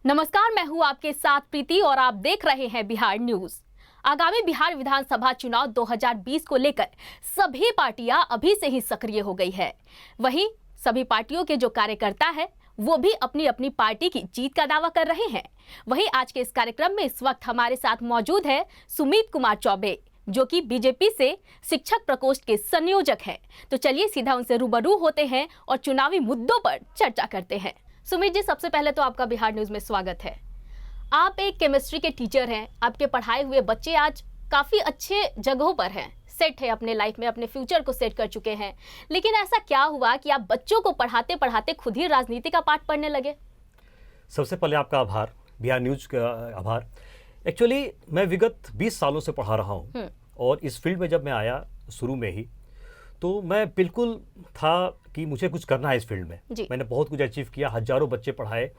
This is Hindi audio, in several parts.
नमस्कार, मैं हूं आपके साथ प्रीति और आप देख रहे हैं बिहार न्यूज। आगामी बिहार विधानसभा चुनाव 2020 को लेकर सभी पार्टियां अभी से ही सक्रिय हो गई है। वहीं सभी पार्टियों के जो कार्यकर्ता है वो भी अपनी अपनी पार्टी की जीत का दावा कर रहे हैं। वहीं आज के इस कार्यक्रम में इस वक्त हमारे साथ मौजूद है सुमित कुमार चौबे, जो कि बीजेपी से शिक्षक प्रकोष्ठ के संयोजक हैं। तो चलिए सीधा उनसे रूबरू होते हैं और चुनावी मुद्दों पर चर्चा करते हैं। सुमित जी, सबसे पहले तो आपका बिहार न्यूज में स्वागत है। आप एक केमिस्ट्री के टीचर हैं, आपके पढ़ाए हुए बच्चे आज काफी अच्छे जगहों पर हैं, सेट है अपने लाइफ में, अपने फ्यूचर को सेट कर चुके हैं। लेकिन ऐसा क्या हुआ कि आप बच्चों को पढ़ाते पढ़ाते खुद ही राजनीति का पाठ पढ़ने लगे? सबसे पहले आपका आभार, बिहार न्यूज का आभार। एक्चुअली मैं विगत 20 सालों से पढ़ा रहा हूँ और इस फील्ड में जब मैं आया शुरू में ही तो मैं बिल्कुल था कि मुझे कुछ करना है इस फील्ड में। मैंने बहुत कुछ अचीव किया, हजारों बच्चे पढ़ाए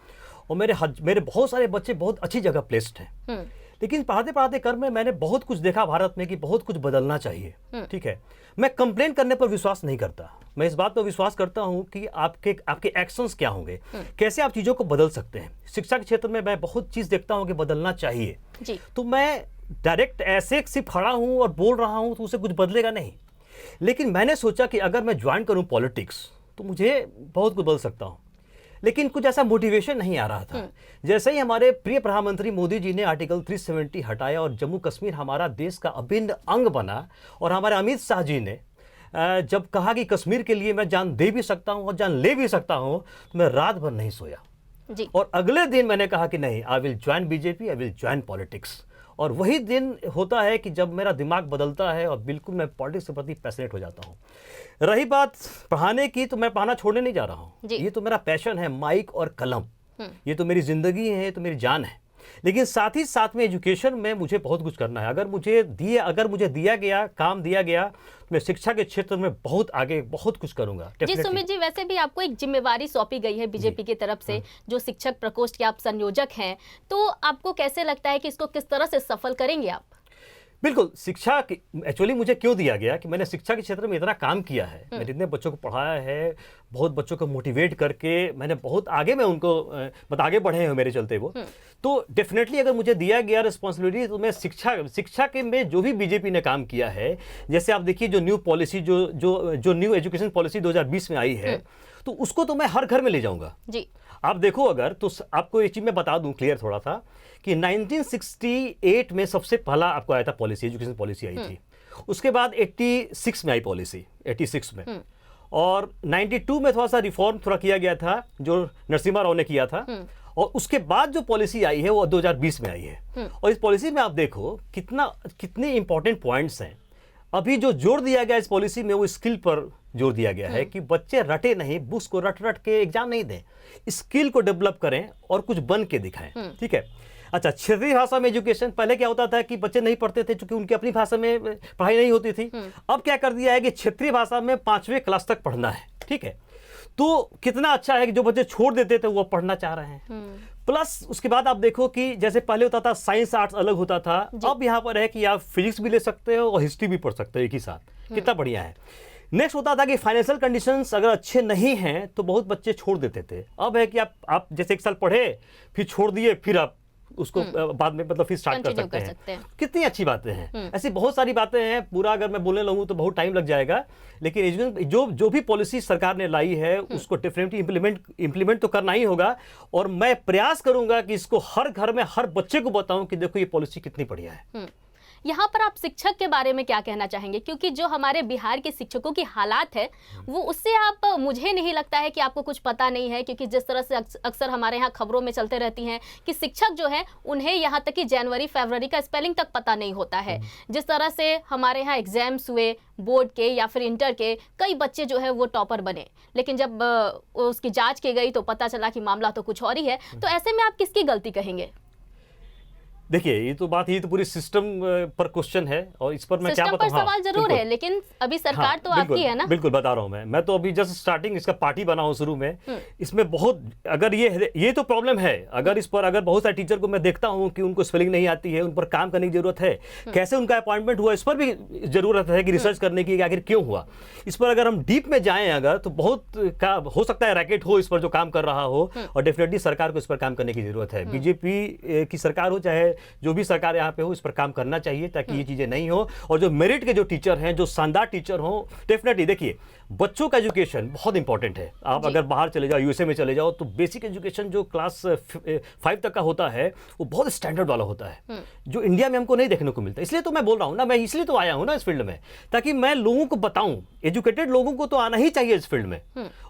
और मेरे बहुत सारे बच्चे बहुत अच्छी जगह प्लेस्ड हैं। लेकिन पढ़ाते पढ़ाते कर में मैंने बहुत कुछ देखा भारत में कि बहुत कुछ बदलना चाहिए। ठीक है, मैं कंप्लेन करने पर विश्वास नहीं करता, मैं इस बात पर विश्वास करता हूं कि आपके एक्शंस क्या होंगे, कैसे आप चीज़ों को बदल सकते हैं। शिक्षा के क्षेत्र में मैं बहुत चीज़ देखता हूं कि बदलना चाहिए जी। तो मैं डायरेक्ट ऐसे सिर्फ खड़ा हूं और बोल रहा हूं तो उससे कुछ बदलेगा नहीं। लेकिन मैंने सोचा कि अगर मैं ज्वाइन करूं पॉलिटिक्स तो मुझे बहुत कुछ बदल सकता हूं। लेकिन कुछ ऐसा मोटिवेशन नहीं आ रहा था। जैसे ही हमारे प्रिय प्रधानमंत्री मोदी जी ने आर्टिकल 370 हटाया और जम्मू कश्मीर हमारा देश का अभिन्न अंग बना और हमारे अमित शाह जी ने जब कहा कि कश्मीर के लिए मैं जान दे भी सकता हूं और जान ले भी सकता हूं, तो मैं रात भर नहीं सोया जी। और अगले दिन मैंने कहा कि नहीं, I will join BJP, I will join politics. और वही दिन होता है कि जब मेरा दिमाग बदलता है और बिल्कुल मैं पॉलिटिक्स के प्रति पैशनेट हो जाता हूँ। रही बात पढ़ाने की, तो मैं पढ़ाना छोड़ने नहीं जा रहा हूँ। ये तो मेरा पैशन है, माइक और कलम, ये तो मेरी जिंदगी है, ये तो मेरी जान है। लेकिन साथ ही साथ में एजुकेशन में मुझे बहुत कुछ करना है। अगर मुझे दिया गया काम दिया गया तो मैं शिक्षा के क्षेत्र में बहुत आगे बहुत कुछ करूंगा। जी सुमित जी, वैसे भी आपको एक जिम्मेवारी सौंपी गई है बीजेपी की तरफ से, जो शिक्षक प्रकोष्ठ के आप संयोजक हैं, तो आपको कैसे लगता है कि इसको किस तरह से सफल करेंगे आप? बिल्कुल, शिक्षा एक्चुअली मुझे क्यों दिया गया कि मैंने शिक्षा के क्षेत्र में इतना काम किया है, मैंने इतने बच्चों को पढ़ाया है, बहुत बच्चों को मोटिवेट करके मैंने बहुत आगे में उनको आगे बढ़े हैं मेरे चलते वो। तो डेफिनेटली अगर मुझे दिया गया रिस्पॉन्सिबिलिटी तो मैं शिक्षा के में जो भी बीजेपी ने काम किया है, जैसे आप देखिए जो न्यू पॉलिसी जो न्यू एजुकेशन पॉलिसी 2020 में आई है, तो उसको तो मैं हर घर में ले जाऊंगा जी। आप देखो अगर तो आपको एक चीज मैं बता दूं क्लियर थोड़ा सा कि 1968 में सबसे पहला आपको आया था पॉलिसी, एजुकेशन पॉलिसी आई थी। उसके बाद 86 में आई पॉलिसी, 86 में, और 92 में थोड़ा सा रिफॉर्म थोड़ा किया गया था जो नरसिम्हा राव ने किया था। और उसके बाद जो पॉलिसी आई है वो 2020 में आई है। और इस पॉलिसी में आप देखो कितने इंपॉर्टेंट पॉइंट्स हैं। अभी जो जोर दिया गया इस पॉलिसी में वो स्किल पर जोर दिया गया है कि बच्चे रटे नहीं, बुक्स को रट के एग्जाम नहीं दें, स्किल को डेवलप करें और कुछ बन के दिखाएं। ठीक है, अच्छा, क्षेत्रीय भाषा में एजुकेशन, पहले क्या होता था कि बच्चे नहीं पढ़ते थे क्योंकि उनकी अपनी भाषा में पढ़ाई नहीं होती थी। अब क्या कर दिया है कि क्षेत्रीय भाषा में 5वीं क्लास तक पढ़ना है। ठीक है, तो कितना अच्छा है कि जो बच्चे छोड़ देते थे वो पढ़ना चाह रहे हैं। प्लस उसके बाद आप देखो कि जैसे पहले होता था साइंस आर्ट्स अलग होता था, अब यहाँ पर है कि आप फिजिक्स भी ले सकते हो और हिस्ट्री भी पढ़ सकते हो एक ही साथ। कितना बढ़िया है। नेक्स्ट होता था कि फाइनेंशियल कंडीशंस अगर अच्छे नहीं हैं तो बहुत बच्चे छोड़ देते थे। अब है कि आप जैसे 1 साल पढ़े फिर छोड़ दिए, फिर आप उसको बाद में फिर स्टार्ट कर सकते हैं। कितनी अच्छी बातें हैं। ऐसी बहुत सारी बातें हैं, पूरा अगर मैं बोलने लगूं तो बहुत टाइम लग जाएगा। लेकिन एजुकेशन जो भी पॉलिसी सरकार ने लाई है उसको डेफिनेटली इम्प्लीमेंट तो करना ही होगा। और मैं प्रयास करूंगा कि इसको हर घर में हर बच्चे को बताऊं कि देखो ये पॉलिसी कितनी बढ़िया है। यहाँ पर आप शिक्षक के बारे में क्या कहना चाहेंगे? क्योंकि जो हमारे बिहार के शिक्षकों की हालात है वो उससे मुझे नहीं लगता है कि आपको कुछ पता नहीं है, क्योंकि जिस तरह से अक्सर हमारे यहाँ खबरों में चलते रहती हैं कि शिक्षक जो है उन्हें यहाँ तक कि जनवरी फरवरी का स्पेलिंग तक पता नहीं होता है। जिस तरह से हमारे यहाँ एग्जाम्स हुए बोर्ड के या फिर इंटर के, कई बच्चे जो है वो टॉपर बने, लेकिन जब उसकी जाँच की गई तो पता चला कि मामला तो कुछ और ही है। तो ऐसे में आप किसकी गलती कहेंगे? देखिए ये तो पूरी सिस्टम पर क्वेश्चन है और इस पर मैं क्या सिस्टम पर बताऊं। सवाल जरूर है, लेकिन अभी सरकार तो आपकी है ना। बिल्कुल बता रहा हूं मैं तो अभी जस्ट स्टार्टिंग इसका पार्टी बना हूं शुरू में। इसमें बहुत अगर ये तो प्रॉब्लम है, अगर इस पर अगर बहुत सारे टीचर को मैं देखता हूं कि उनको स्पेलिंग नहीं आती है, उन पर काम करने की जरूरत है, कैसे उनका अपॉइंटमेंट हुआ इस पर भी जरूरत है कि रिसर्च करने की आखिर क्यों हुआ। इस पर अगर हम डीप में जाएं अगर तो बहुत का हो सकता है रैकेट हो इस पर जो काम कर रहा हो, और डेफिनेटली सरकार को इस पर काम करने की जरूरत है। बीजेपी की सरकार हो चाहे जो भी सरकार यहाँ पे हो, इस पर काम करना चाहिए ताकि ये चीजें नहीं हो। और जो मेरिट के जो टीचर हैं, जो शानदार टीचर हो, डेफिनेटली देखिए बच्चों का एजुकेशन बहुत इंपॉर्टेंट है। आप अगर बाहर चले जाओ, यूएसए में चले जाओ, तो बेसिक एजुकेशन जो क्लास 5 तक का होता है वो बहुत स्टैंडर्ड वाला होता है, जो इंडिया में हमको नहीं देखने को मिलता। इसलिए तो मैं बोल रहा हूँ ना, मैं इसलिए तो आया हूँ ना इस फील्ड में, ताकि मैं लोगों को बताऊं, एजुकेटेड लोगों को तो आना ही चाहिए इस फील्ड में।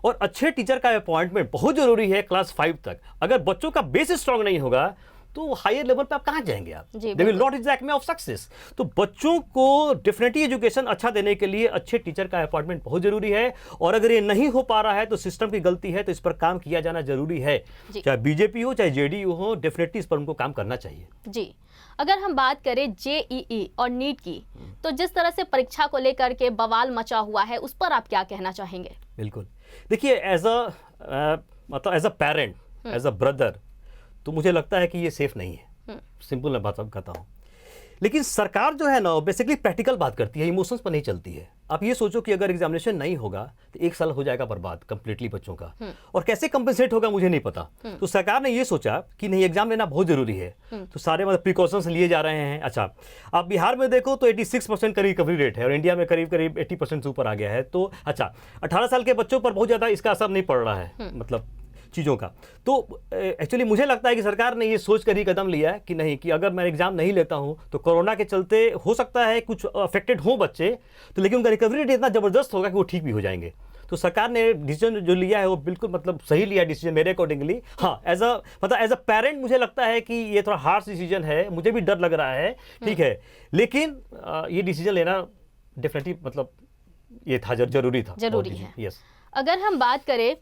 और अच्छे टीचर का अपॉइंटमेंट बहुत जरूरी है क्लास 5 तक। अगर बच्चों का बेस स्ट्रांग नहीं होगा तो हायर लेवल पे आप कहां जाएंगे आप? दे विल नॉट एग्जैक्ट में ऑफ सक्सेस। तो बच्चों को डेफिनेटली एजुकेशन अच्छा देने के लिए अच्छे टीचर का अपॉइंटमेंट बहुत जरूरी है। और अगर ये नहीं हो पा रहा है तो सिस्टम की गलती है, तो इस पर काम किया जाना जरूरी है। चाहे बीजेपी हो चाहे जेडीयू हो, डेफिनेटली इस पर उनको काम करना चाहिए। जी, अगर हम बात करें जेईई और नीट की, तो जिस तरह से परीक्षा को लेकर के बवाल मचा हुआ है, उस पर आप क्या कहना चाहेंगे? बिल्कुल, देखिए as a parent, as a brother, तो मुझे लगता है कि ये सेफ नहीं है। सिंपल मैं बात कहता हूँ। लेकिन सरकार जो है ना, बेसिकली प्रैक्टिकल बात करती है, इमोशंस पर नहीं चलती है। आप ये सोचो कि अगर एग्जामिनेशन नहीं होगा तो 1 साल हो जाएगा बर्बाद कंप्लीटली बच्चों का, और कैसे कंपनसेट होगा मुझे नहीं पता। तो सरकार ने ये सोचा कि नहीं, एग्जाम लेना बहुत जरूरी है, तो सारे मतलब प्रिकॉशंस लिए जा रहे हैं। अच्छा, आप बिहार में देखो तो 86% का रिकवरी रेट है, और इंडिया में करीब करीब 80% से ऊपर आ गया है। तो अच्छा, 18 साल के बच्चों पर बहुत ज़्यादा इसका असर नहीं पड़ रहा है, मतलब चीज़ों का। तो एक्चुअली मुझे लगता है कि सरकार ने ये सोच कर ही कदम लिया है कि नहीं, कि अगर मैं एग्जाम नहीं लेता हूं तो कोरोना के चलते हो सकता है कुछ अफेक्टेड हो बच्चे, तो लेकिन उनका रिकवरी रेट इतना ज़बरदस्त होगा कि वो ठीक भी हो जाएंगे। तो सरकार ने डिसीजन जो लिया है वो बिल्कुल मतलब सही लिया डिसीजन मेरे अकॉर्डिंगली। हाँ, एज अ पेरेंट मुझे लगता है कि ये थोड़ा हार्श डिसीजन है, मुझे भी डर लग रहा है, ठीक है, लेकिन ये डिसीजन लेना डेफिनेटली मतलब ये था, जरूरी है। यस। अगर हम बात करें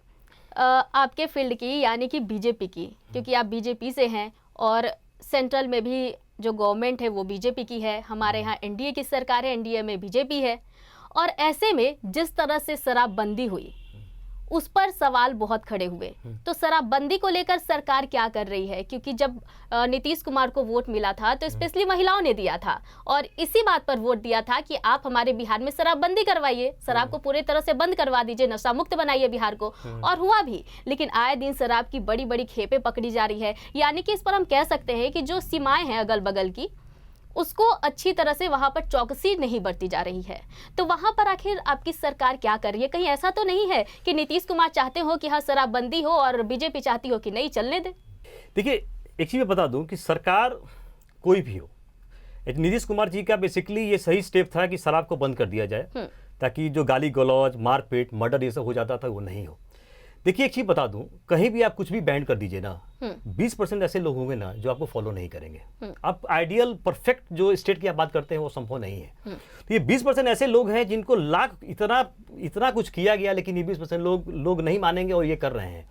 आपके फील्ड की, यानी कि बीजेपी की, क्योंकि आप बीजेपी से हैं और सेंट्रल में भी जो गवर्नमेंट है वो बीजेपी की है, हमारे यहाँ एनडीए की सरकार है, एनडीए में बीजेपी है, और ऐसे में जिस तरह से शराबबंदी हुई उस पर सवाल बहुत खड़े हुए। तो शराबबंदी को लेकर सरकार क्या कर रही है? क्योंकि जब नीतीश कुमार को वोट मिला था तो स्पेशली महिलाओं ने दिया था, और इसी बात पर वोट दिया था कि आप हमारे बिहार में शराबबंदी करवाइए, शराब को पूरी तरह से बंद करवा दीजिए, नशा मुक्त बनाइए बिहार को। और हुआ भी, लेकिन आए दिन शराब की बड़ी बड़ी खेपें पकड़ी जा रही है। यानी कि इस पर हम कह सकते हैं कि जो सीमाएं हैं अगल बगल की, उसको अच्छी तरह से वहां पर चौकसी नहीं बरती जा रही है। तो वहां पर आखिर आपकी सरकार क्या कर रही है? कहीं ऐसा तो नहीं है कि नीतीश कुमार चाहते हो कि हाँ शराबबंदी हो और बीजेपी चाहती हो कि नहीं, चलने दे? देखिए, एक चीज मैं बता दूं कि सरकार कोई भी हो, नीतीश कुमार जी का बेसिकली ये सही स्टेप था कि शराब को बंद कर दिया जाए, ताकि जो गाली गलौज, मारपीट, मर्डर ये सब हो जाता था वो नहीं हो। देखिए, एक चीज बता दूं, कहीं भी आप कुछ भी बैन कर दीजिए ना, 20% ऐसे लोग होंगे ना जो आपको फॉलो नहीं करेंगे। आप आइडियल परफेक्ट जो स्टेट की आप बात करते हैं वो संभव नहीं है। तो ये 20% ऐसे लोग हैं जिनको लाख इतना कुछ किया गया, लेकिन ये 20% लोग नहीं मानेंगे और ये कर रहे हैं।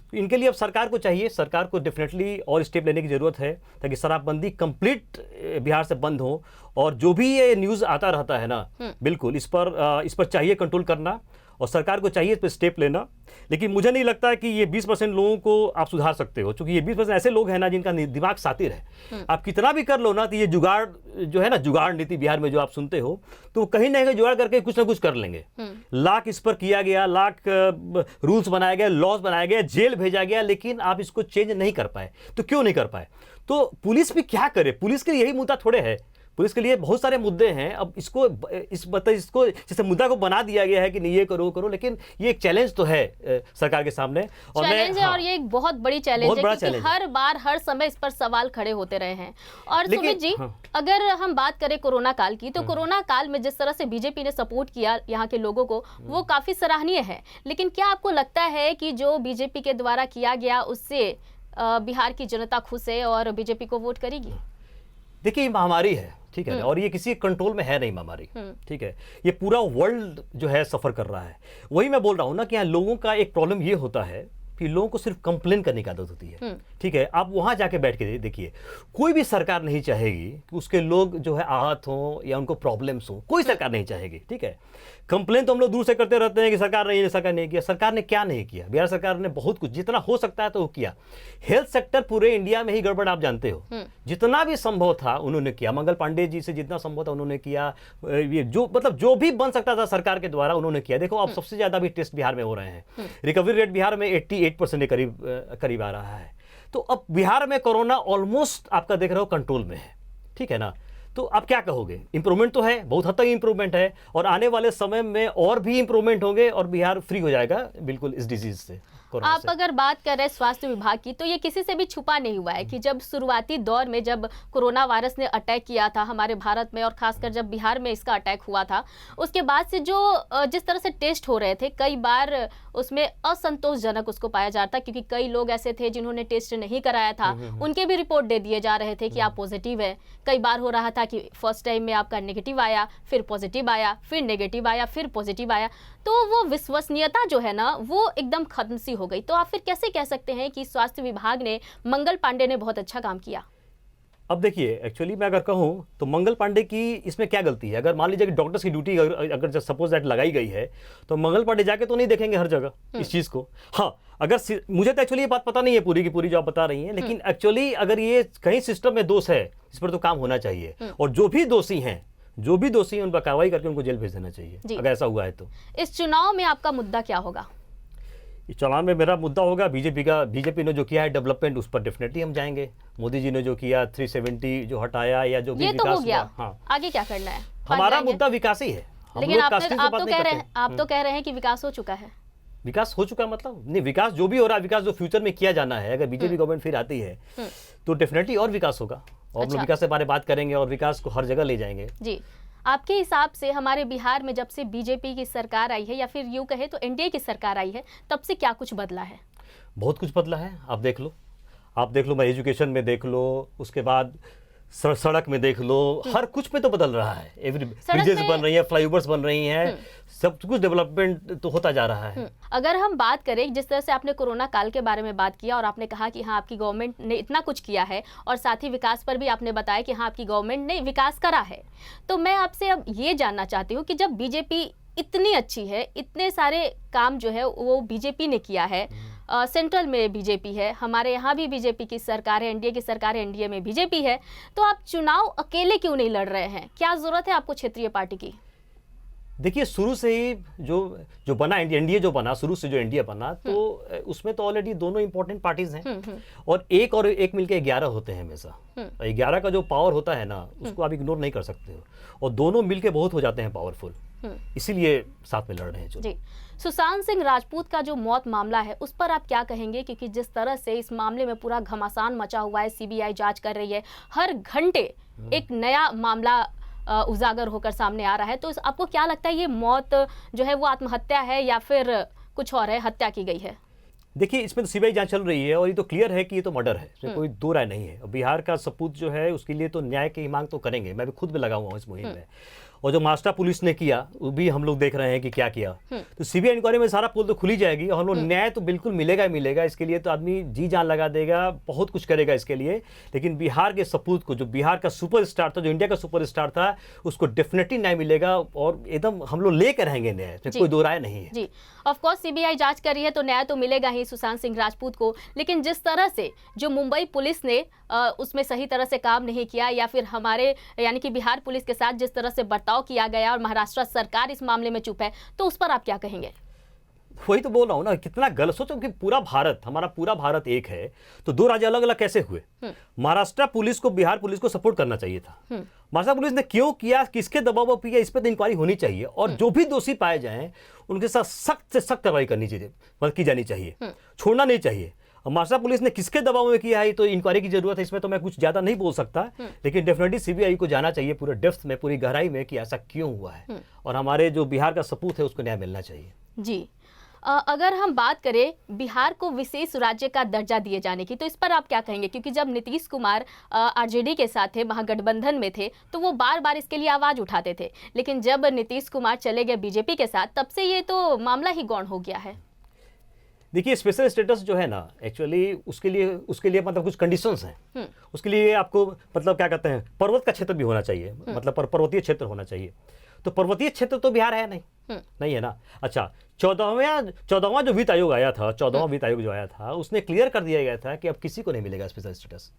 तो इनके लिए अब सरकार को चाहिए, सरकार को डेफिनेटली और स्टेप लेने की जरूरत है ताकि शराबबंदी कंप्लीट बिहार से बंद हो। और जो भी ये न्यूज़ आता रहता है ना, बिल्कुल इस पर चाहिए कंट्रोल करना, और सरकार को चाहिए इस पर स्टेप लेना। लेकिन मुझे नहीं लगता कि ये 20% लोगों को आप सुधार सकते हो, क्योंकि ये 20% ऐसे लोग हैं ना जिनका दिमाग सातिर है। आप कितना भी कर लो ना, तो ये जुगाड़ जो है ना, जुगाड़ नीति बिहार में जो आप सुनते हो, तो कहीं ना कहीं जुगाड़ करके कुछ ना कुछ कर लेंगे। लाख इस पर किया गया, लाख रूल्स बनाए गए, लॉज बनाए गए, जेल भेजा गया, लेकिन आप इसको चेंज नहीं कर पाए। तो क्यों नहीं कर पाए? तो पुलिस भी क्या करे? पुलिस के लिए यही मुद्दा थोड़े है, पुलिस के लिए बहुत सारे मुद्दे हैं। अब इसको जैसे मुद्दा को बना दिया गया है कि नहीं ये करो, लेकिन ये एक चैलेंज तो है सरकार के सामने, और चैलेंज है। और ये एक बहुत बड़ी चैलेंज है, क्योंकि हर बार हर समय इस पर सवाल खड़े होते रहे हैं। और सुमित जी, अगर हम बात करें कोरोना काल की, तो कोरोना काल में जिस तरह से बीजेपी ने सपोर्ट किया यहाँ के लोगों को, वो काफी सराहनीय है। लेकिन क्या आपको लगता है कि जो बीजेपी के द्वारा किया गया उससे बिहार की जनता खुश है और बीजेपी को वोट करेगी? देखिए, महामारी है, ठीक है, और ये किसी कंट्रोल में है नहीं महामारी, ठीक है, ये पूरा वर्ल्ड जो है सफर कर रहा है। वही मैं बोल रहा हूँ ना कि यहाँ लोगों का एक प्रॉब्लम ये होता है कि लोगों को सिर्फ कंप्लेन करने की आदत होती है। ठीक है, आप वहां जाके बैठ के देखिए, कोई भी सरकार नहीं चाहेगी कि उसके लोग जो है आहत हों या उनको प्रॉब्लम्स हो, कोई सरकार नहीं चाहेगी। ठीक है, कंप्लेन तो हम लोग दूर से करते रहते हैं कि सरकार नहीं किया। सरकार ने क्या नहीं किया? बिहार सरकार ने बहुत कुछ, जितना हो सकता है तो वो किया। हेल्थ सेक्टर पूरे इंडिया में ही गड़बड़, आप जानते हो। जितना भी संभव था उन्होंने किया। मंगल पांडे जी से जितना संभव था उन्होंने किया। ये जो मतलब जो भी बन सकता था सरकार के द्वारा उन्होंने किया। देखो अब सबसे ज्यादा भी टेस्ट बिहार में हो रहे हैं। रिकवरी रेट बिहार में 88% के करीब आ रहा है। तो अब बिहार में कोरोना ऑलमोस्ट आपका देख रहे हो कंट्रोल में है। ठीक है ना, तो आप क्या कहोगे? इंप्रूवमेंट तो है, बहुत हद तक इंप्रूवमेंट है, और आने वाले समय में और भी इंप्रूवमेंट होंगे और बिहार फ्री हो जाएगा बिल्कुल इस डिजीज से। आप अगर बात कर रहे हैं स्वास्थ्य विभाग की, तो ये किसी से भी छुपा नहीं हुआ है कि जब शुरुआती दौर में जब कोरोना वायरस ने अटैक किया था हमारे भारत में, और खासकर जब बिहार में इसका अटैक हुआ था, उसके बाद से जो जिस तरह से टेस्ट हो रहे थे, कई बार उसमें असंतोषजनक उसको पाया जाता, क्योंकि कई लोग ऐसे थे जिन्होंने टेस्ट नहीं कराया था, उनके भी रिपोर्ट दे दिए जा रहे थे कि आप पॉजिटिव है। कई बार हो रहा था कि फर्स्ट टाइम में आपका नेगेटिव आया, फिर पॉजिटिव आया, फिर नेगेटिव आया, फिर पॉजिटिव आया, तो वो विश्वसनीयता जो है ना वो एकदम खत्म सी हो गई। तो आप फिर कैसे कह सकते हैं कि स्वास्थ्य विभाग ने, मंगल पांडे ने बहुत अच्छा काम किया? अब देखिए, एक्चुअली मैं अगर कहूं तो मंगल पांडे की इसमें क्या गलती है? अगर मान लीजिए कि डॉक्टर्स की ड्यूटी अगर सपोज दैट लगाई गई है, तो मंगल पांडे जाके तो नहीं देखेंगे हर जगह इस चीज को। हाँ, अगर मुझे तो एक्चुअली ये बात पता नहीं है पूरी की पूरी जो आप बता रही हैं, लेकिन एक्चुअली अगर ये कहीं सिस्टम में दोष है, इस पर तो काम होना चाहिए, और जो भी दोषी हैं उन पर कार्रवाई करके उनको जेल भेज देना चाहिए अगर ऐसा हुआ है तो। इस चुनाव में आपका मुद्दा क्या होगा? इस चुनाव में मेरा मुद्दा होगा बीजेपी ने जो किया है डेवलपमेंट, उस पर डेफिनेटली हम जाएंगे। मोदी जी ने जो किया 370 जो हटाया या जो भी विकास तो हो गया। हाँ, आगे क्या करना है? हमारा मुद्दा विकास ही है। लेकिन आप तो कह रहे हैं कि विकास हो चुका है। विकास हो चुका मतलब नहीं, विकास जो भी हो रहा है, विकास जो फ्यूचर में किया जाना है, अगर बीजेपी गवर्नमेंट फिर आती है तो डेफिनेटली और विकास होगा, और हम लोग विकास के बारे में बात करेंगे और विकास को हर जगह ले जाएंगे। जी, आपके हिसाब से हमारे बिहार में जब से बीजेपी की सरकार आई है, या फिर यूं कहे तो एनडीए की सरकार आई है, तब से क्या कुछ बदला है? बहुत कुछ बदला है। आप देख लो, मैं एजुकेशन में देख लो, उसके बाद सड़क में देख लो, हर कुछ पे तो बदल रहा है। ब्रिजेस बन रही है, फ्लाईओवर्स बन रही हैं, सब कुछ डेवलपमेंट तो होता जा रहा है। अगर हम बात करें, जिस तरह से आपने कोरोना काल के बारे में बात किया और आपने कहा कि हाँ आपकी गवर्नमेंट ने इतना कुछ किया है, और साथ ही विकास पर भी आपने बताया कि हाँ आपकी गवर्नमेंट ने विकास करा है, तो मैं आपसे अब ये जानना चाहती हूँ कि जब बीजेपी इतनी अच्छी है, इतने सारे काम जो है वो बीजेपी ने किया है, सेंट्रल में बीजेपी है, हमारे यहाँ भी बीजेपी की सरकार है, एनडीए की सरकार है, एनडीए में बीजेपी है, तो आप चुनाव अकेले क्यों नहीं लड़ रहे हैं? क्या जरूरत है आपको क्षेत्रीय पार्टी की? देखिए, शुरू से ही जो बना एनडीए, जो बना शुरू से जो एनडीए बना, तो उसमें तो ऑलरेडी दोनों इंपॉर्टेंट पार्टीज हैं, और एक मिलके 11 होते हैं हमेशा। 11 का जो पावर होता है ना, उसको आप इग्नोर नहीं कर सकते हो, और दोनों मिलके बहुत हो जाते हैं पावरफुल, इसीलिए साथ में लड़ रहे हैं। जी, सुशांत सिंह राजपूत का जो मौत मामला है उस पर आप क्या कहेंगे? क्योंकि जिस तरह से इस मामले में पूरा घमासान मचा हुआ है, सीबीआई जांच कर रही है, हर घंटे एक नया मामला उजागर होकर सामने आ रहा है, तो आपको क्या लगता है ये मौत जो है वो आत्महत्या है या फिर कुछ और है, हत्या की गई है? देखिए, इसमें तो सीबीआई जांच चल रही है, और ये तो क्लियर है कि ये तो मर्डर है, इसमें कोई दो राय नहीं है। बिहार का सपूत जो है उसके लिए तो न्याय की मांग तो करेंगे, मैं भी खुद भी लगा हुआ हूँ इस मुहिम में। और जो महाराष्ट्र पुलिस ने किया वो भी हम लोग देख रहे हैं कि क्या किया, तो सीबीआई इंक्वायरी में सारा पोल तो खुली जाएगी, और हम लोग न्याय तो बिल्कुल मिलेगा ही मिलेगा। इसके लिए तो आदमी जी जान लगा देगा, बहुत कुछ करेगा इसके लिए। लेकिन बिहार के सपूत को, जो बिहार का सुपरस्टार था, जो इंडिया का सुपरस्टार था, उसको डेफिनेटली न्याय मिलेगा, और एकदम हम लोग लेकर रहेंगे न्याय, कोई दो राय नहीं है। जी, ऑफ कोर्स सीबीआई जांच कर रही है तो न्याय तो मिलेगा ही सुशांत सिंह राजपूत को, लेकिन जिस तरह से जो मुंबई पुलिस ने उसमें सही तरह से काम नहीं किया, या फिर हमारे यानी कि बिहार पुलिस के साथ जिस तरह से बर्ताव किया गया और महाराष्ट्र सरकार इस मामले में चुप है, तो उस पर आप क्या कहेंगे? वही तो बोल रहा हूँ ना, कितना गलत। सोचो कि हमारा पूरा भारत एक है, तो दो राज्य अलग अलग कैसे हुए? महाराष्ट्र पुलिस को बिहार पुलिस को सपोर्ट करना चाहिए था। महाराष्ट्र पुलिस ने क्यों किया, किसके दबाव पर किया, इस पर तो इंक्वायरी होनी चाहिए, और जो भी दोषी पाए जाएं उनके साथ सख्त से सख्त कार्रवाई करनी चाहिए, की जानी चाहिए, छोड़ना नहीं चाहिए। महाराष्ट्र पुलिस ने किसके दबाव में किया है तो इंक्वायरी की जरूरत है, इसमें तो मैं कुछ ज्यादा नहीं बोल सकता, लेकिन डेफिनेटली सीबीआई को जाना चाहिए पूरे डेप्थ में, पूरी गहराई में कि ऐसा क्यों हुआ है, और हमारे जो बिहार का सपूत है उसको न्याय मिलना चाहिए। जी, अगर हम बात करें बिहार को विशेष राज्य का दर्जा दिए जाने की, तो इस पर आप क्या कहेंगे? क्योंकि जब नीतीश कुमार आरजेडी के साथ थे, महागठबंधन में थे, तो वो बार बार इसके लिए आवाज उठाते थे, लेकिन जब नीतीश कुमार चले गए बीजेपी के साथ, तब से ये तो मामला ही गौण हो गया है। देखिए स्पेशल स्टेटस जो है ना, एक्चुअली उसके लिए मतलब कुछ कंडीशंस हैं। उसके लिए आपको मतलब क्या कहते हैं, पर्वत का क्षेत्र भी होना चाहिए, मतलब पर्वतीय क्षेत्र होना चाहिए। तो पर्वतीय क्षेत्र तो बिहार है नहीं है ना। अच्छा, 14वां जो वित्त आयोग आया था, 14वां वित्त आयोग जो आया था, उसने क्लियर कर दिया गया था कि अब किसी को नहीं मिलेगा स्पेशल स्टेटस।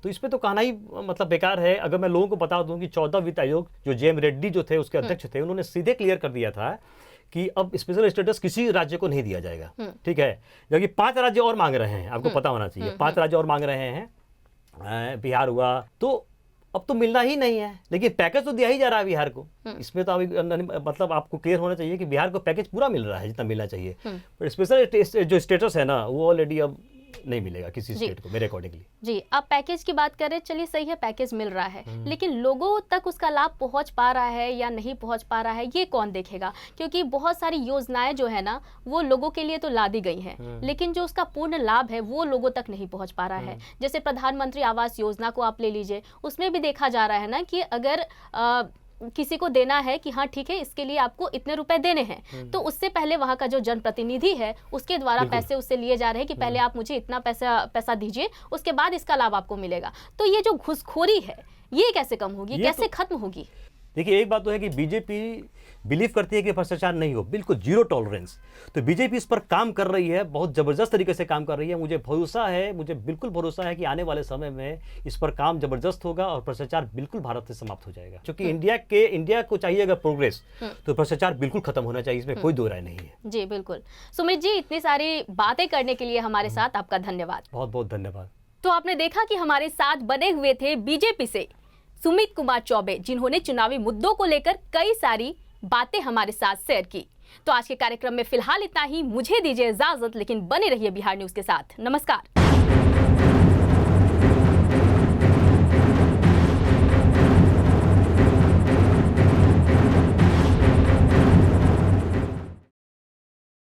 तो इस पे तो कहना ही मतलब बेकार है। अगर मैं लोगों को बता दूं कि 14 वित्त आयोग जो JM रेड्डी जो थे उसके अध्यक्ष थे, उन्होंने सीधे क्लियर कर दिया था कि अब स्पेशल स्टेटस किसी राज्य को नहीं दिया जाएगा। ठीक है, जबकि 5 राज्य और मांग रहे हैं, आपको पता होना चाहिए, 5 राज्य और मांग रहे हैं। बिहार हुआ, तो अब तो मिलना ही नहीं है, लेकिन पैकेज तो दिया ही जा रहा है बिहार को। इसमें तो अभी मतलब आपको क्लियर होना चाहिए कि बिहार को पैकेज पूरा मिल रहा है जितना मिलना चाहिए। पर स्पेशल जो स्टेटस है ना, वो ऑलरेडी अब नहीं मिलेगा किसी स्टेट को, मेरे अकॉर्डिंगली। जी, अब पैकेज की बात करें, चलिए सही है, पैकेज मिल रहा है, लेकिन लोगों तक उसका लाभ पहुंच पा रहा है या नहीं पहुंच पा रहा है, ये कौन देखेगा? क्योंकि बहुत सारी योजनाएं जो है ना, वो लोगों के लिए तो ला दी गई हैं, लेकिन जो उसका पूर्ण लाभ है वो लोगों तक नहीं पहुंच पा रहा है। जैसे प्रधानमंत्री आवास योजना को आप ले लीजिए, उसमें भी देखा जा रहा है ना कि अगर किसी को देना है कि हाँ ठीक है, इसके लिए आपको इतने रुपए देने हैं, तो उससे पहले वहां का जो जनप्रतिनिधि है उसके द्वारा पैसे उससे लिए जा रहे हैं कि पहले आप मुझे इतना पैसा दीजिए, उसके बाद इसका लाभ आपको मिलेगा। तो ये जो घुसखोरी है, ये कैसे कम होगी, कैसे खत्म होगी? देखिए, एक बात तो है कि बीजेपी बिलीव करती है कि भ्रष्टाचार नहीं हो, बिल्कुल जीरो टॉलरेंस। तो बीजेपी इस पर काम कर रही है, बहुत जबरदस्त तरीके से काम कर रही है। मुझे बिल्कुल भरोसा है कि आने वाले समय में इस पर काम जबरदस्त होगा और भ्रष्टाचार बिल्कुल भारत से समाप्त हो जाएगा। क्योंकि इंडिया को चाहिए अगर प्रोग्रेस, तो भ्रष्टाचार बिल्कुल खत्म होना चाहिए, इसमें कोई दो राय नहीं है। जी बिल्कुल। सुमित जी, इतनी सारी बातें करने के लिए हमारे साथ आपका धन्यवाद। बहुत बहुत धन्यवाद। तो आपने देखा कि हमारे साथ बने हुए थे बीजेपी से सुमित कुमार चौबे, जिन्होंने चुनावी मुद्दों को लेकर कई सारी बातें हमारे साथ शेयर की। तो आज के कार्यक्रम में फिलहाल इतना ही। मुझे दीजिए इजाजत, लेकिन बने रहिए बिहार न्यूज के साथ। नमस्कार।